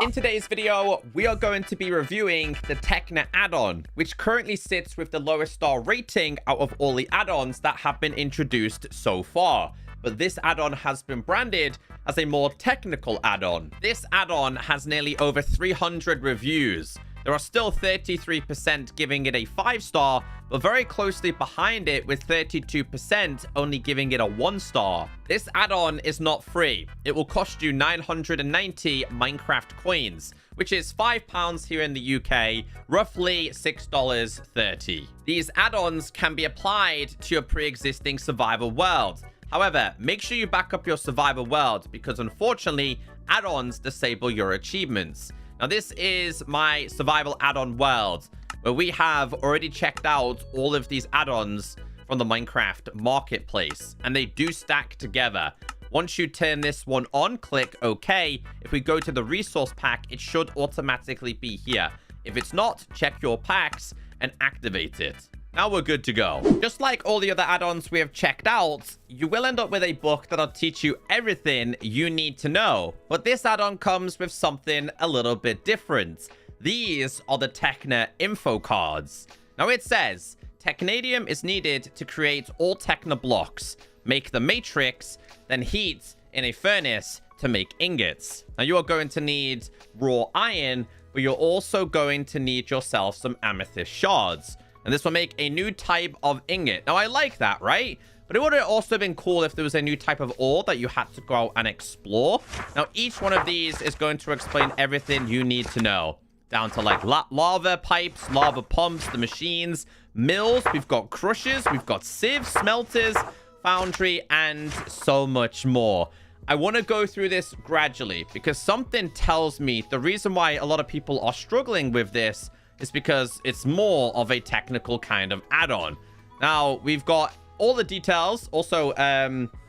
In today's video, we are going to be reviewing the Techna Addon, which currently sits with the lowest star rating out of all the add-ons that have been introduced so far. But this add-on has been branded as a more technical add-on. This add-on has nearly over 300 reviews. There are still 33% giving it a 5-star, but very closely behind it with 32% only giving it a 1-star. This add-on is not free. It will cost you 990 Minecraft coins, which is £5 here in the UK, roughly $6.30. These add-ons can be applied to your pre-existing survival world. However, make sure you back up your survivor world because unfortunately, add-ons disable your achievements. Now, this is my survival add-on world where we have already checked out all of these add-ons from the Minecraft marketplace, and they do stack together. Once you turn this one on, click OK. If we go to the resource pack, it should automatically be here. If it's not, check your packs and activate it. Now we're good to go. Just like all the other add-ons we have checked out, you will end up with a book that'll teach you everything you need to know. But this add-on comes with something a little bit different. These are the Techna info cards. Now it says, Technadium is needed to create all Techna blocks, make the matrix, then heat in a furnace to make ingots. Now you are going to need raw iron, but you're also going to need yourself some amethyst shards. And this will make a new type of ingot. Now, I like that, right? But it would have also been cool if there was a new type of ore that you had to go out and explore. Now, each one of these is going to explain everything you need to know. Down to, like, lava pipes, lava pumps, the machines, mills. We've got crushers. We've got sieves, smelters, foundry, and so much more. I want to go through this gradually because something tells me the reason why a lot of people are struggling with this is because it's more of a technical kind of add-on. Now, we've got all the details. Also,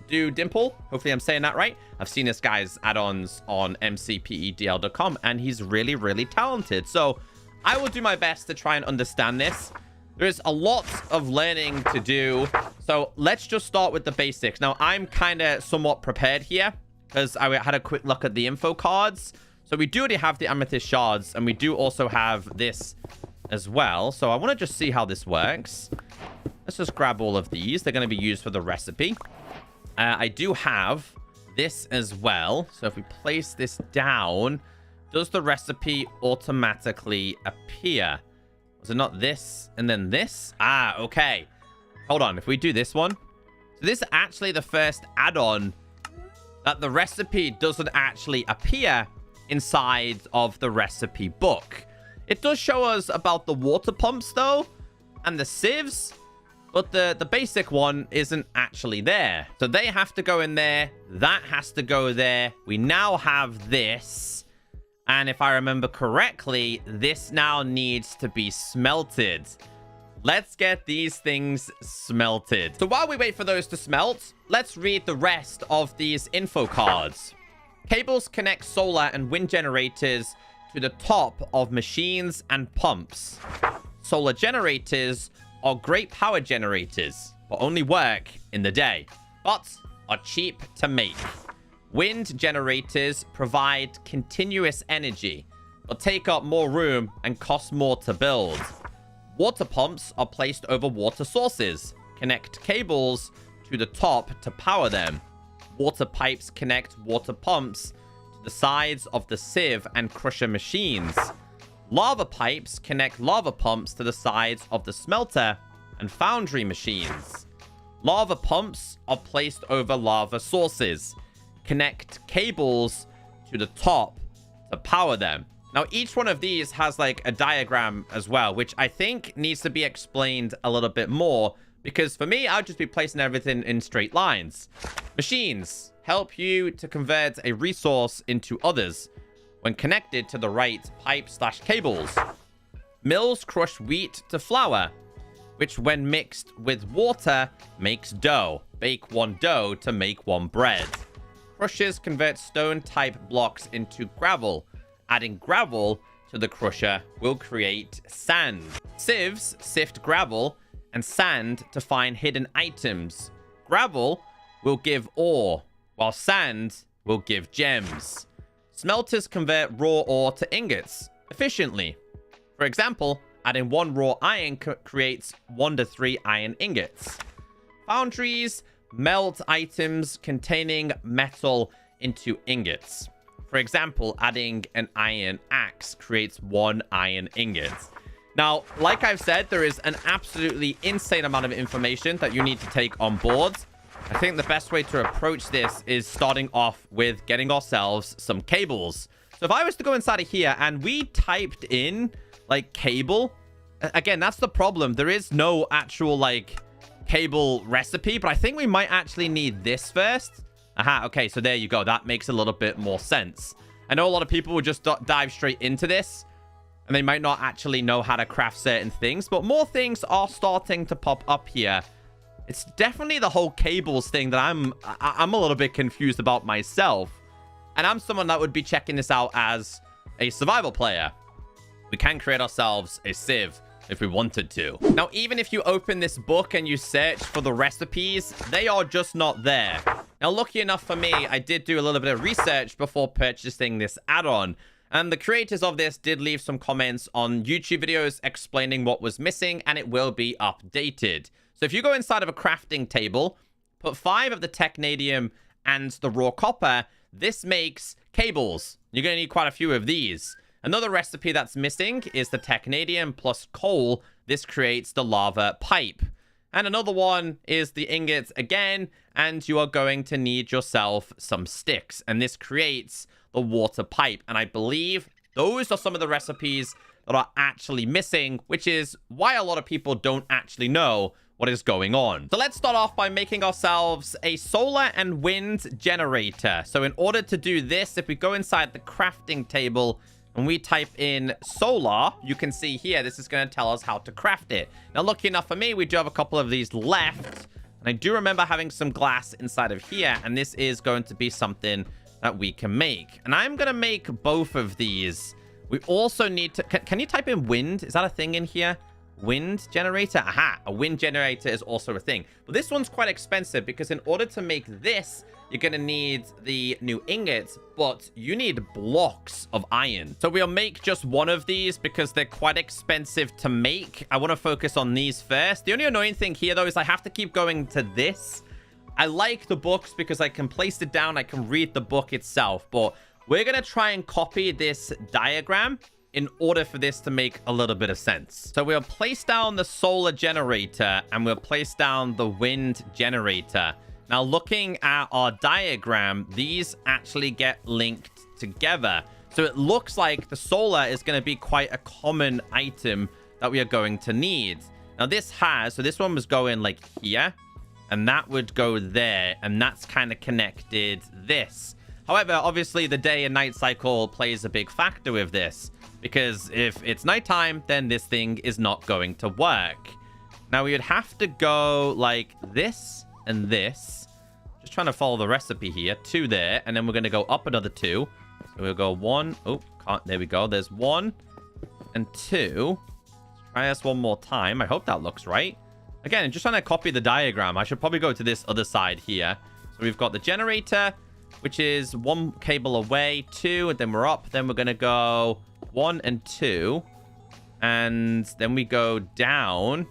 do Dimple. Hopefully I'm saying that right. I've seen this guy's add-ons on mcpedl.com, and he's really, really talented. So I will do my best to try and understand this. There's a lot of learning to do. So let's just start with the basics. Now, I'm kind of somewhat prepared here because I had a quick look at the info cards. So we do already have the amethyst shards, and we do also have this as well. So I want to just see how this works. Let's just grab all of these. They're going to be used for the recipe. I do have this as well. So if we place this down, does the recipe automatically appear? Was it not this and then this? Ah, okay. Hold on. If we do this one. So this is actually the first add-on that the recipe doesn't actually appear inside of the recipe book. It does show us about the water pumps though, and the sieves, but the basic one isn't actually there. So they have to go in there. That has to go there. We now have this. And if I remember correctly, this now needs to be smelted. Let's get these things smelted. So while we wait for those to smelt, let's read the rest of these info cards. Cables connect solar and wind generators to the top of machines and pumps. Solar generators are great power generators, but only work in the day, but are cheap to make. Wind generators provide continuous energy, but take up more room and cost more to build. Water pumps are placed over water sources. Connect cables to the top to power them. Water pipes connect water pumps to the sides of the sieve and crusher machines. Lava pipes connect lava pumps to the sides of the smelter and foundry machines. Lava pumps are placed over lava sources. Connect cables to the top to power them. Now, each one of these has like a diagram as well, which I think needs to be explained a little bit more. Because for me, I'll just be placing everything in straight lines. Machines help you to convert a resource into others when connected to the right pipe/cables. Mills crush wheat to flour, which when mixed with water makes dough. Bake one dough to make one bread. Crushers convert stone-type blocks into gravel. Adding gravel to the crusher will create sand. Sieves sift gravel and sand to find hidden items. Gravel will give ore, while sand will give gems. Smelters convert raw ore to ingots efficiently. For example, adding 1 raw iron creates 1 to 3 iron ingots. Foundries melt items containing metal into ingots. For example, adding an iron axe creates 1 iron ingot. Now, like I've said, there is an absolutely insane amount of information that you need to take on board. I think the best way to approach this is starting off with getting ourselves some cables. So if I was to go inside of here and we typed in, like, cable, again, that's the problem. There is no actual, like, cable recipe, but I think we might actually need this first. Aha, okay, so there you go. That makes a little bit more sense. I know a lot of people would just dive straight into this, and they might not actually know how to craft certain things, but more things are starting to pop up here. It's definitely the whole cables thing that I'm a little bit confused about myself. And I'm someone that would be checking this out as a survival player. We can create ourselves a sieve if we wanted to. Now, even if you open this book and you search for the recipes, they are just not there. Now, lucky enough for me, I did do a little bit of research before purchasing this add-on. And the creators of this did leave some comments on YouTube videos explaining what was missing, and it will be updated. So if you go inside of a crafting table, put 5 of the technadium and the raw copper, this makes cables. You're going to need quite a few of these. Another recipe that's missing is the technadium plus coal. This creates the lava pipe. And another one is the ingots again, and you are going to need yourself some sticks. And this creates the water pipe. And I believe those are some of the recipes that are actually missing, which is why a lot of people don't actually know what is going on. So let's start off by making ourselves a solar and wind generator. So in order to do this, if we go inside the crafting table and we type in solar, you can see here, this is going to tell us how to craft it. Now, lucky enough for me, we do have a couple of these left. And I do remember having some glass inside of here. And this is going to be something that we can make. And I'm going to make both of these. We also need to... Can you type in wind? Is that a thing in here? Wind generator? Aha, a wind generator is also a thing. But this one's quite expensive because in order to make this, you're going to need the new ingots, but you need blocks of iron. So we'll make just one of these because they're quite expensive to make. I want to focus on these first. The only annoying thing here, though, is I have to keep going to this. I like the books because I can place it down. I can read the book itself, but we're going to try and copy this diagram in order for this to make a little bit of sense. So we'll place down the solar generator and we'll place down the wind generator. Now, looking at our diagram, these actually get linked together. So it looks like the solar is going to be quite a common item that we are going to need. Now, this one was going like here, and that would go there, and that's kind of connected this. However, obviously, the day and night cycle plays a big factor with this, because if it's nighttime, then this thing is not going to work. Now, we would have to go like this and this. Just trying to follow the recipe here. 2 there, and then we're going to go up another 2. So we'll go 1. Oh, there we go. There's 1 and 2. Let's try this one more time. I hope that looks right. Again, just trying to copy the diagram. I should probably go to this other side here. So we've got the generator, which is 1 cable away, 2, and then we're up. Then we're going to go 1 and 2, and then we go down,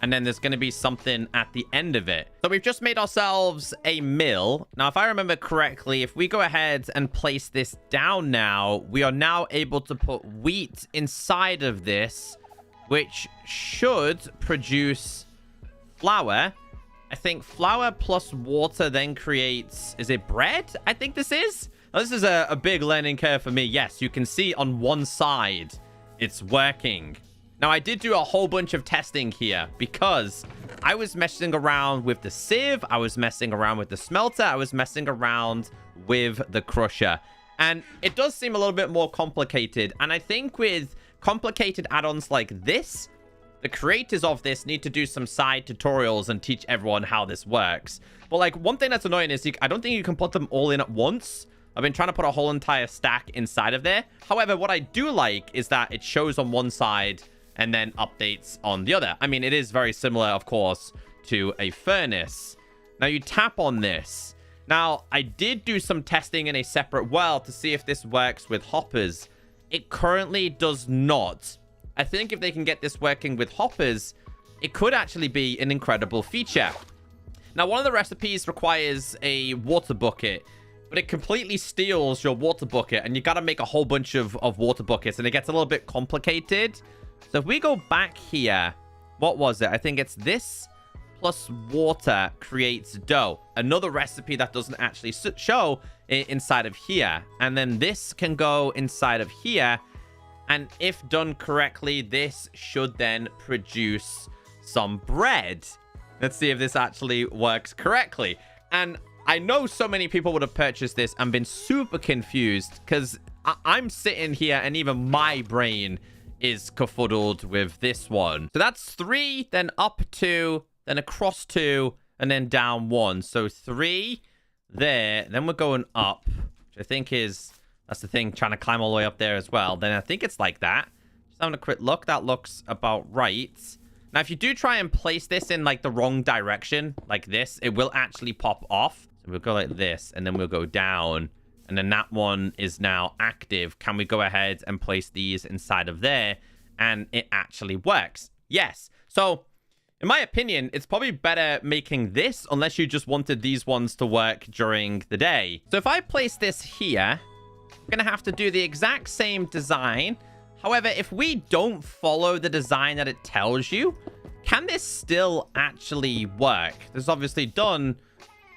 and then there's going to be something at the end of it. So we've just made ourselves a mill. Now, if I remember correctly, if we go ahead and place this down now, we are now able to put wheat inside of this, which should produce flour. I think flour plus water then creates... Is it bread? I think this is. Now, this is a big learning curve for me. Yes, you can see on one side it's working. Now, I did do a whole bunch of testing here because I was messing around with the sieve. I was messing around with the smelter. I was messing around with the crusher. And it does seem a little bit more complicated. And I think with complicated add-ons like this, the creators of this need to do some side tutorials and teach everyone how this works. But like, one thing that's annoying is I don't think you can put them all in at once. I've been trying to put a whole entire stack inside of there. However, what I do like is that it shows on one side and then updates on the other. I mean, it is very similar, of course, to a furnace. Now, you tap on this. Now, I did do some testing in a separate world to see if this works with hoppers. It currently does not. I think if they can get this working with hoppers, it could actually be an incredible feature. Now, one of the recipes requires a water bucket, but it completely steals your water bucket, and you got to make a whole bunch of water buckets, and it gets a little bit complicated. So if we go back here, what was it? I think it's this plus water creates dough. Another recipe that doesn't actually show inside of here. And then this can go inside of here. And if done correctly, this should then produce some bread. Let's see if this actually works correctly. And I know so many people would have purchased this and been super confused because I'm sitting here and even my brain is kerfuddled with this one. So that's 3, then up 2, then across 2, and then down 1. So 3 there, then we're going up, which I think is, that's the thing, trying to climb all the way up there as well. Then I think it's like that. Just having a quick look. That looks about right. Now, if you do try and place this in like the wrong direction, like this, it will actually pop off. So we'll go like this, and then we'll go down. And then that one is now active. Can we go ahead and place these inside of there? And it actually works. Yes. So, in my opinion, it's probably better making this unless you just wanted these ones to work during the day. So if I place this here, we're going to have to do the exact same design. However, if we don't follow the design that it tells you, can this still actually work? This is obviously done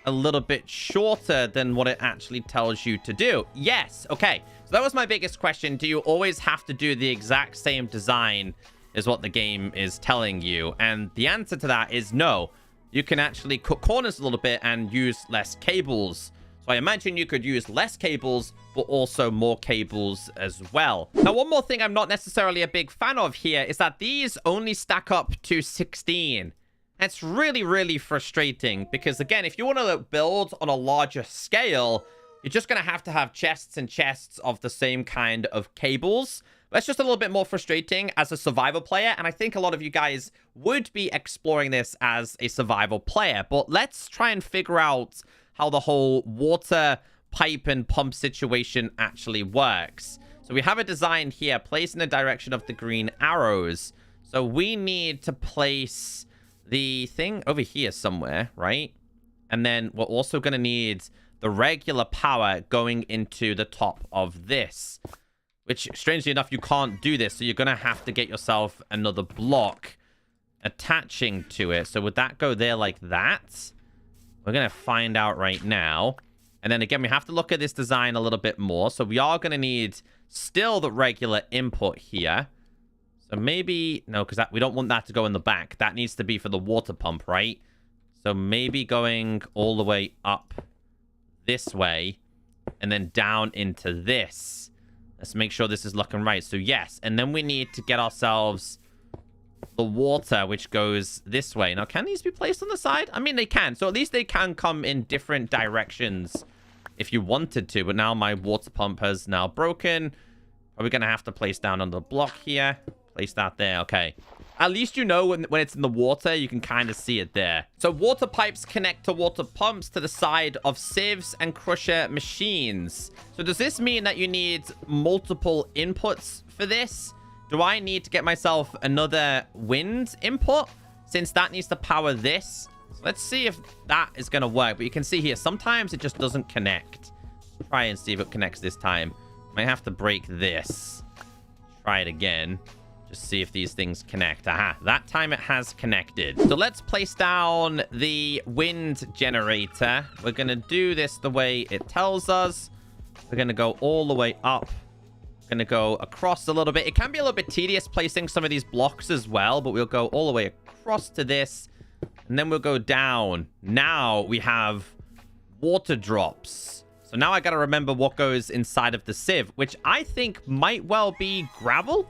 a little bit shorter than what it actually tells you to do. Yes. Okay. So that was my biggest question. Do you always have to do the exact same design is what the game is telling you? And the answer to that is no. You can actually cut corners a little bit and use less cables. So I imagine you could use less cables, but also more cables as well. Now, one more thing I'm not necessarily a big fan of here is that these only stack up to 16. It's really, really frustrating because, again, if you want to build on a larger scale, you're just going to have chests and chests of the same kind of cables. That's just a little bit more frustrating as a survival player, and I think a lot of you guys would be exploring this as a survival player. But let's try and figure out how the whole water pipe and pump situation actually works. So we have a design here, placed in the direction of the green arrows. So we need to place the thing over here somewhere, right? And then we're also going to need the regular power going into the top of this, which, strangely enough, you can't do this. So you're going to have to get yourself another block attaching to it. So would that go there like that? We're going to find out right now. And then again, we have to look at this design a little bit more. So we are going to need still the regular input here. So maybe, no, because we don't want that to go in the back. That needs to be for the water pump, right? So maybe going all the way up this way and then down into this. Let's make sure this is looking right. So yes, and then we need to get ourselves the water, which goes this way. Now, can these be placed on the side? I mean, they can. So at least they can come in different directions if you wanted to. But now my water pump has now broken. Are we going to have to place down on the block here? Place that there. Okay. At least you know when it's in the water, you can kind of see it there. So water pipes connect to water pumps to the side of sieves and crusher machines. So does this mean that you need multiple inputs for this? Do I need to get myself another wind input since that needs to power this? So let's see if that is going to work. But you can see here, sometimes it just doesn't connect. Try and see if it connects this time. Might have to break this. Try it again. Just see if these things connect. Aha, that time it has connected. So let's place down the wind generator. We're going to do this the way it tells us. We're going to go all the way up. We're going to go across a little bit. It can be a little bit tedious placing some of these blocks as well, but we'll go all the way across to this. And then we'll go down. Now we have water drops. So now I got to remember what goes inside of the sieve, which I think might well be gravel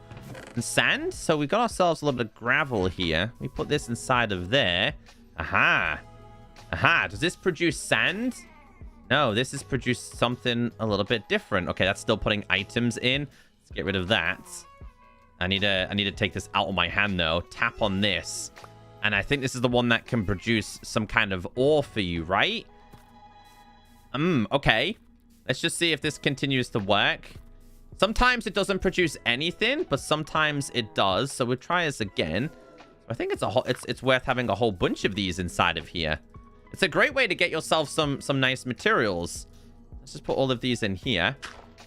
and sand. So we got ourselves a little bit of gravel here. We put this inside of there. Aha. Aha. Does this produce sand? No, this has produced something a little bit different. Okay, that's still putting items in. Let's get rid of that. I need to take this out of my hand, though. Tap on this. And I think this is the one that can produce some kind of ore for you, right? Okay. Let's just see if this continues to work. Sometimes it doesn't produce anything, but sometimes it does. So we'll try this again. I think it's worth having a whole bunch of these inside of here. It's a great way to get yourself some nice materials. Let's just put all of these in here.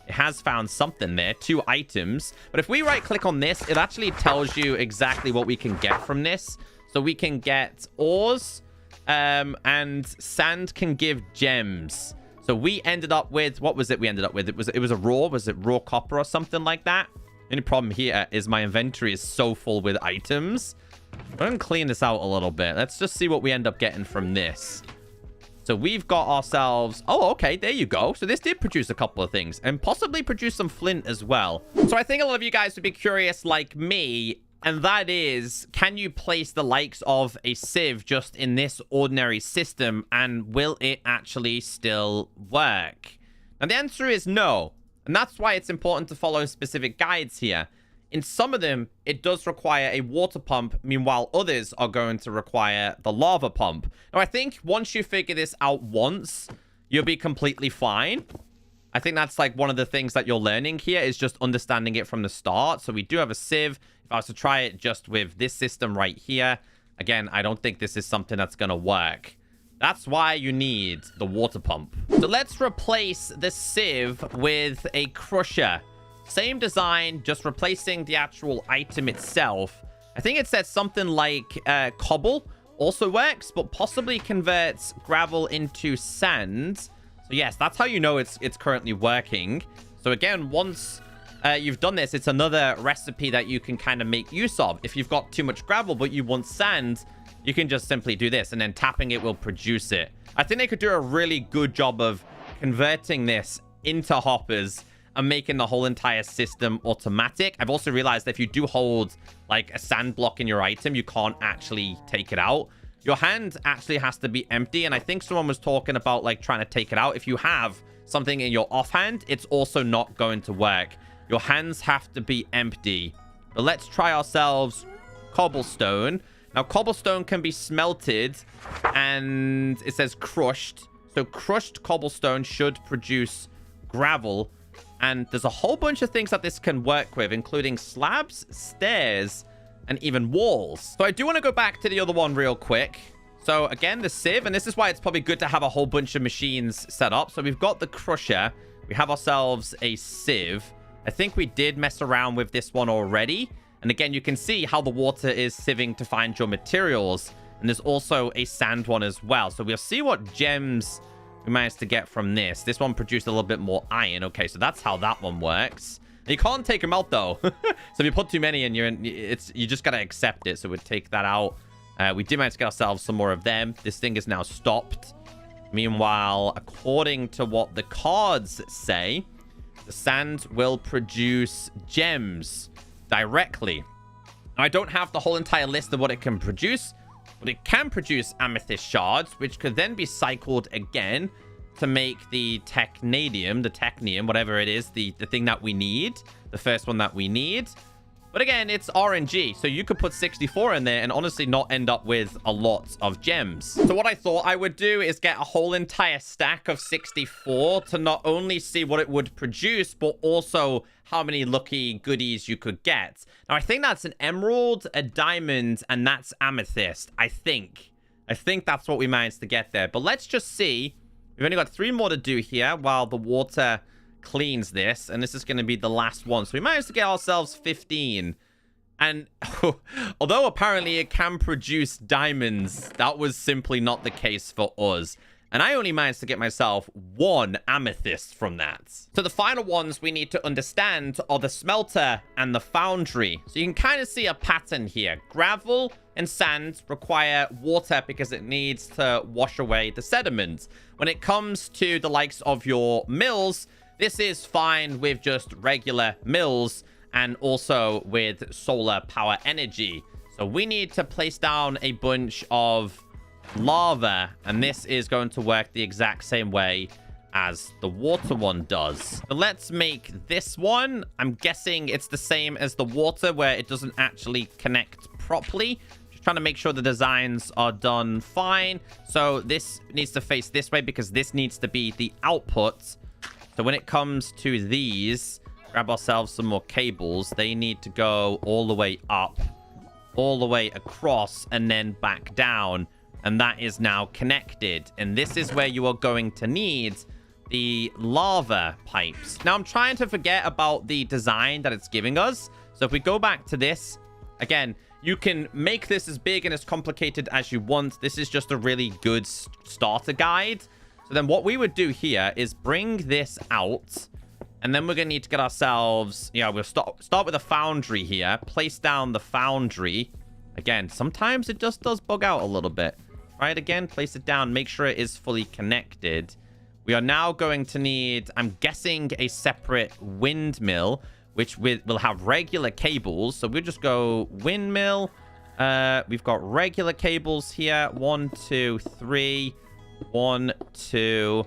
It has found something there, 2 items. But if we right click on this, it actually tells you exactly what we can get from this. So we can get ores, and sand can give gems. So we ended up with, what was it we ended up with? It was a raw, was it raw copper or something like that? The only problem here is my inventory is so full with items. I'm going to clean this out a little bit. Let's just see what we end up getting from this. So we've got ourselves... Oh, okay, there you go. So this did produce a couple of things and possibly produce some flint as well. So I think a lot of you guys would be curious like me, and that is, can you place the likes of a sieve just in this ordinary system, and will it actually still work? Now, the answer is no. And that's why it's important to follow specific guides here. In some of them, it does require a water pump. Meanwhile, others are going to require the lava pump. Now, I think once you figure this out once, you'll be completely fine. I think that's like one of the things that you're learning here is just understanding it from the start. So we do have a sieve. If I was to try it just with this system right here, again, I don't think this is something that's going to work. That's why you need the water pump. So let's replace the sieve with a crusher. Same design, just replacing the actual item itself. I think it says something like cobble also works, but possibly converts gravel into sand. So yes, that's how you know it's currently working. So again, once you've done this, it's another recipe that you can kind of make use of. If you've got too much gravel, but you want sand, you can just simply do this, and then tapping it will produce it. I think they could do a really good job of converting this into hoppers and making the whole entire system automatic. I've also realized that if you do hold like a sand block in your item, you can't actually take it out. Your hand actually has to be empty. And I think someone was talking about like trying to take it out. If you have something in your offhand, it's also not going to work. Your hands have to be empty. But let's try ourselves cobblestone. Now, cobblestone can be smelted, and it says crushed. So crushed cobblestone should produce gravel. And there's a whole bunch of things that this can work with, including slabs, stairs, and even walls. So I do want to go back to the other one real quick. So again, the sieve, and this is why it's probably good to have a whole bunch of machines set up. So we've got the crusher. We have ourselves a sieve. I think we did mess around with this one already. And again, you can see how the water is sieving to find your materials. And there's also a sand one as well. So we'll see what gems we managed to get from this. This one produced a little bit more iron. Okay, so that's how that one works. You can't take them out, though. So if you put too many in, you just got to accept it. So we'll take that out. We did manage to get ourselves some more of them. This thing is now stopped. Meanwhile, according to what the cards say, the sand will produce gems directly. Now, I don't have the whole entire list of what it can produce, but it can produce amethyst shards, which could then be cycled again to make the technium, whatever it is, the thing that we need, the first one that we need. But again, it's RNG, so you could put 64 in there and honestly not end up with a lot of gems. So what I thought I would do is get a whole entire stack of 64 to not only see what it would produce, but also how many lucky goodies you could get. Now, I think that's an emerald, a diamond, and that's amethyst, I think. I think that's what we managed to get there. But let's just see. We've only got 3 more to do here while the water cleans this, and this is going to be the last one. So we managed to get ourselves 15. And although apparently it can produce diamonds, that was simply not the case for us. And I only managed to get myself 1 amethyst from that. So the final ones we need to understand are the smelter and the foundry. So you can kind of see a pattern here. Gravel and sand require water because it needs to wash away the sediment. When it comes to the likes of your mills, this is fine with just regular mills and also with solar power energy. So we need to place down a bunch of lava, and this is going to work the exact same way as the water one does. So let's make this one. I'm guessing it's the same as the water where it doesn't actually connect properly. Just trying to make sure the designs are done fine. So this needs to face this way because this needs to be the output. So when it comes to these, grab ourselves some more cables. They need to go all the way up, all the way across, and then back down. And that is now connected. And this is where you are going to need the lava pipes. Now, I'm trying to forget about the design that it's giving us. So if we go back to this, again, you can make this as big and as complicated as you want. This is just a really good starter guide. So then what we would do here is bring this out. And then we're going to need to get ourselves, we'll start with a foundry here. Place down the foundry. Again, sometimes it just does bug out a little bit. Try it again, place it down, make sure it is fully connected. We are now going to need, I'm guessing, a separate windmill, which will have regular cables. So we'll just go windmill. We've got regular cables here. 1, 2, 3. 1, 2.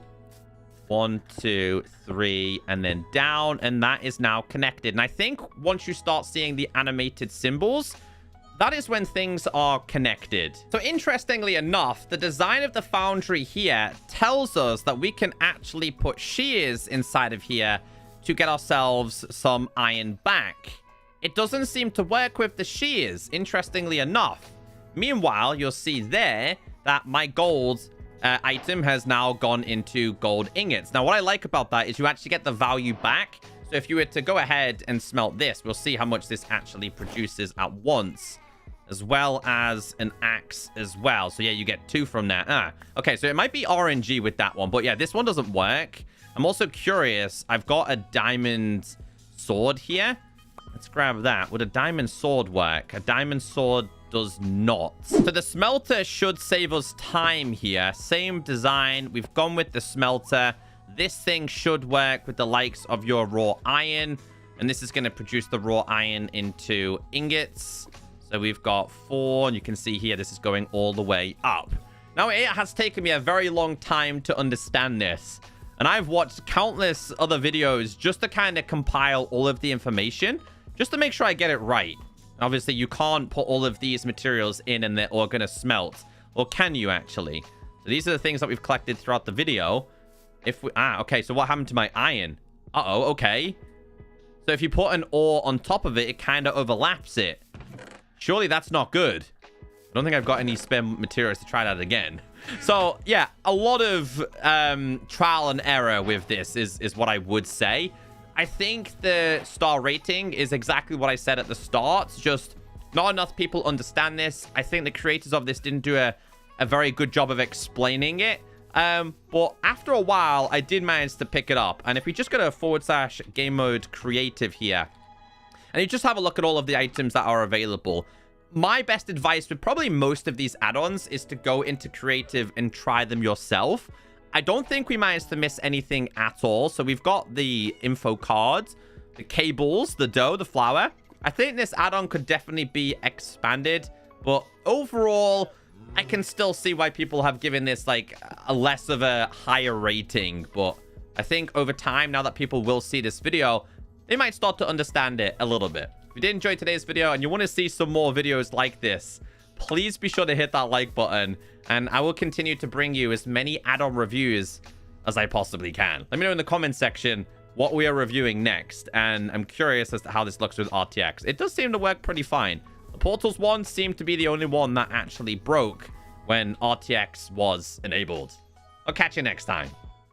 1, 2, 3. And then down. And that is now connected. And I think once you start seeing the animated symbols, that is when things are connected. So interestingly enough, the design of the foundry here tells us that we can actually put shears inside of here to get ourselves some iron back. It doesn't seem to work with the shears, interestingly enough. Meanwhile, you'll see there that my gold item has now gone into gold ingots. Now, what I like about that is you actually get the value back. So if you were to go ahead and smelt this, we'll see how much this actually produces at once, as well as an axe as well. So yeah, you get 2 from that. Okay, so it might be RNG with that one, but yeah, this one doesn't work. I'm also curious. I've got a diamond sword here. Let's grab that. Would a diamond sword work? A diamond sword does not. So the smelter should save us time here. Same design. We've gone with the smelter. This thing should work with the likes of your raw iron. And this is going to produce the raw iron into ingots. So we've got 4, and you can see here, this is going all the way up. Now, it has taken me a very long time to understand this. And I've watched countless other videos just to kind of compile all of the information, just to make sure I get it right. Obviously, you can't put all of these materials in and they're all going to smelt. Or can you, actually? So these are the things that we've collected throughout the video. Okay, so what happened to my iron? Uh-oh, okay. So if you put an ore on top of it, it kind of overlaps it. Surely that's not good. I don't think I've got any spare materials to try that again. So, yeah, a lot of trial and error with this is what I would say. I think the star rating is exactly what I said at the start. Just not enough people understand this. I think the creators of this didn't do a very good job of explaining it. But after a while, I did manage to pick it up. And if we just go to / game mode creative here, and you just have a look at all of the items that are available, my best advice with probably most of these add-ons is to go into creative and try them yourself. I don't think we managed to miss anything at all. So we've got the info cards, the cables, the dough, the flour. I think this add-on could definitely be expanded. But overall, I can still see why people have given this like a less of a higher rating. But I think over time, now that people will see this video, they might start to understand it a little bit. If you did enjoy today's video and you want to see some more videos like this, please be sure to hit that like button. And I will continue to bring you as many add-on reviews as I possibly can. Let me know in the comment section what we are reviewing next. And I'm curious as to how this looks with RTX. It does seem to work pretty fine. The Portals one seemed to be the only one that actually broke when RTX was enabled. I'll catch you next time.